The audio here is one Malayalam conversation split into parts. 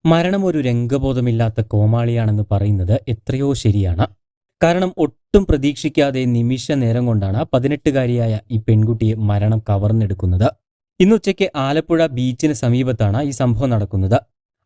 മരണം ഒരു രംഗബോധമില്ലാത്ത കോമാളിയാണെന്ന് പറയുന്നത് എത്രയോ ശരിയാണ്. കാരണം ഒട്ടും പ്രതീക്ഷിക്കാതെ നിമിഷ നേരം കൊണ്ടാണ് 18കാരിയായ ഈ പെൺകുട്ടിയെ മരണം കവർന്നെടുക്കുന്നത്. ഇന്നുച്ചയ്ക്ക് ആലപ്പുഴ ബീച്ചിന് സമീപത്താണ് ഈ സംഭവം നടക്കുന്നത്.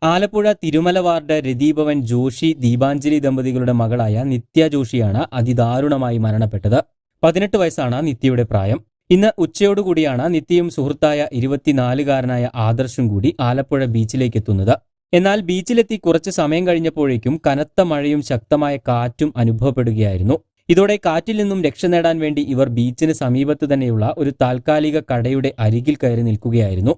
ആലപ്പുഴ തിരുമല വാർഡ് രതിഭവൻ ജോഷി ദീപാഞ്ജലി ദമ്പതികളുടെ മകളായ നിത്യ ജോഷിയാണ് അതിദാരുണമായി മരണപ്പെട്ടത്. 18 വയസ്സാണ് നിത്യയുടെ പ്രായം. ഇന്ന് ഉച്ചയോടുകൂടിയാണ് നിത്യയും സുഹൃത്തായ 24കാരനായ ആദർശും കൂടി ആലപ്പുഴ ബീച്ചിലേക്ക് എത്തുന്നത്. എന്നാൽ ബീച്ചിലെത്തി കുറച്ച് സമയം കഴിഞ്ഞപ്പോഴേക്കും കനത്ത മഴയും ശക്തമായ കാറ്റും അനുഭവപ്പെടുകയായിരുന്നു. ഇതോടെ കാറ്റിൽ നിന്നും രക്ഷ നേടാൻ വേണ്ടി ഇവർ ബീച്ചിന് സമീപത്ത് തന്നെയുള്ള ഒരു താൽക്കാലിക കടയുടെ അരികിൽ കയറി നിൽക്കുകയായിരുന്നു.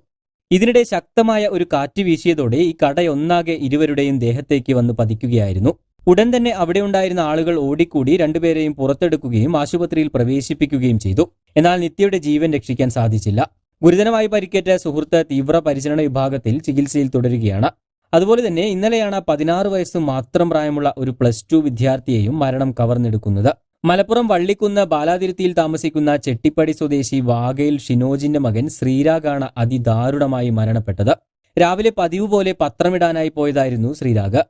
ഇതിനിടെ ശക്തമായ ഒരു കാറ്റ് വീശിയതോടെ ഈ കടയൊന്നാകെ ഇരുവരുടെയും ദേഹത്തേക്ക് വന്ന് പതിക്കുകയായിരുന്നു. ഉടൻ തന്നെ അവിടെ ഉണ്ടായിരുന്ന ആളുകൾ ഓടിക്കൂടി രണ്ടുപേരെയും പുറത്തെടുക്കുകയും ആശുപത്രിയിൽ പ്രവേശിപ്പിക്കുകയും ചെയ്തു. എന്നാൽ നിത്യയുടെ ജീവൻ രക്ഷിക്കാൻ സാധിച്ചില്ല. ഗുരുതരമായി പരിക്കേറ്റ സുഹൃത്ത് തീവ്ര പരിചരണ വിഭാഗത്തിൽ ചികിത്സയിൽ തുടരുകയാണ്. അതുപോലെ തന്നെ ഇന്നലെയാണ് 16 വയസ്സ് മാത്രം പ്രായമുള്ള ഒരു +2 വിദ്യാർത്ഥിയെയും മരണം കവർന്നെടുക്കുന്നത്. മലപ്പുറം വള്ളിക്കുന്ന് ബാലാതിരുത്തിയിൽ താമസിക്കുന്ന ചെട്ടിപ്പടി സ്വദേശി വാഗയിൽ ഷിനോജിന്റെ മകൻ ശ്രീരാഗാണ് അതിദാരുണമായി മരണപ്പെട്ടത്. രാവിലെ പതിവ് പോലെ പത്രമിടാനായി പോയതായിരുന്നു ശ്രീരാഗ്.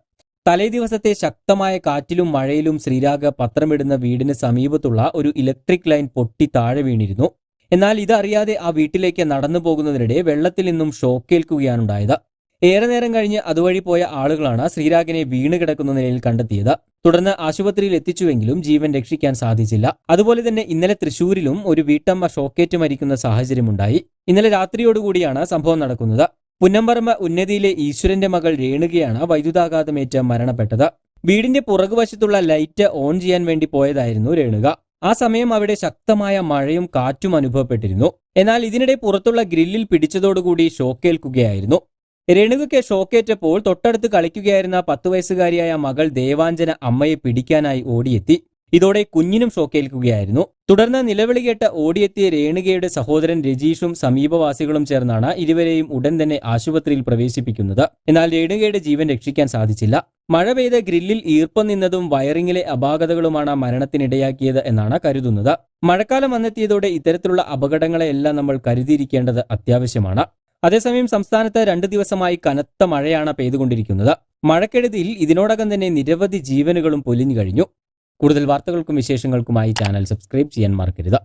തലേ ദിവസത്തെ ശക്തമായ കാറ്റിലും മഴയിലും ശ്രീരാഗ് പത്രമിടുന്ന വീടിന് സമീപത്തുള്ള ഒരു ഇലക്ട്രിക് ലൈൻ പൊട്ടി താഴെ വീണിരുന്നു. എന്നാൽ ഇതറിയാതെ ആ വീട്ടിലേക്ക് നടന്നു പോകുന്നതിനിടെ വെള്ളത്തിൽ നിന്നും ഷോക്കേൽക്കുകയാണുണ്ടായത്. ഏറെ നേരം കഴിഞ്ഞ് അതുവഴി പോയ ആളുകളാണ് ശ്രീരാഗിനെ വീണ് കിടക്കുന്ന നിലയിൽ കണ്ടെത്തിയത്. തുടർന്ന് ആശുപത്രിയിൽ എത്തിച്ചുവെങ്കിലും ജീവൻ രക്ഷിക്കാൻ സാധിച്ചില്ല. അതുപോലെ തന്നെ ഇന്നലെ തൃശൂരിലും ഒരു വീട്ടമ്മ ഷോക്കേറ്റ് മരിക്കുന്ന സാഹചര്യമുണ്ടായി. ഇന്നലെ രാത്രിയോടുകൂടിയാണ് സംഭവം നടക്കുന്നത്. പുന്നമ്പറമ്പ് ഉന്നതിയിലെ ഈശ്വരന്റെ മകൾ രേണുകയാണ് വൈദ്യുതാഘാതമേറ്റ് മരണപ്പെട്ടത്. വീടിന്റെ പുറകുവശത്തുള്ള ലൈറ്റ് ഓൺ ചെയ്യാൻ വേണ്ടി പോയതായിരുന്നു രേണുക. ആ സമയം അവിടെ ശക്തമായ മഴയും കാറ്റും അനുഭവപ്പെട്ടിരുന്നു. എന്നാൽ ഇതിനിടെ പുറത്തുള്ള ഗ്രില്ലിൽ പിടിച്ചതോടുകൂടി ഷോക്കേൽക്കുകയായിരുന്നു. രേണുകയ്ക്ക് ഷോക്കേറ്റപ്പോൾ തൊട്ടടുത്ത് കളിക്കുകയായിരുന്ന 10 വയസ്സുകാരിയായ മകൾ ദേവാഞ്ജന അമ്മയെ പിടിക്കാനായി ഓടിയെത്തി. ഇതോടെ കുഞ്ഞിനും ഷോക്കേൽക്കുകയായിരുന്നു. തുടർന്ന് നിലവിളി കേട്ട് ഓടിയെത്തിയ രേണുകയുടെ സഹോദരൻ രജീഷും സമീപവാസികളും ചേർന്നാണ് ഇരുവരെയും ഉടൻ തന്നെ ആശുപത്രിയിൽ പ്രവേശിപ്പിക്കുന്നത്. എന്നാൽ രേണുകയുടെ ജീവൻ രക്ഷിക്കാൻ സാധിച്ചില്ല. മഴ പെയ്ത് ഗ്രില്ലിൽ ഈർപ്പം നിന്നതും വയറിങ്ങിലെ അപാകതകളുമാണ് മരണത്തിനിടയാക്കിയത് എന്നാണ് കരുതുന്നത്. മഴക്കാലം വന്നെത്തിയതോടെ ഇത്തരത്തിലുള്ള അപകടങ്ങളെയെല്ലാം നമ്മൾ കരുതിയിരിക്കേണ്ടത് അത്യാവശ്യമാണ്. അതേസമയം സംസ്ഥാനത്ത് 2 ദിവസമായി കനത്ത മഴയാണ് പെയ്തുകൊണ്ടിരിക്കുന്നത്. മഴക്കെടുതിയിൽ ഇതിനോടകം തന്നെ നിരവധി ജീവനുകളും പൊലിഞ്ഞു കഴിഞ്ഞു. കൂടുതൽ വാർത്തകൾക്കും വിശേഷങ്ങൾക്കുമായി ചാനൽ സബ്സ്ക്രൈബ് ചെയ്യാൻ മറക്കരുത്.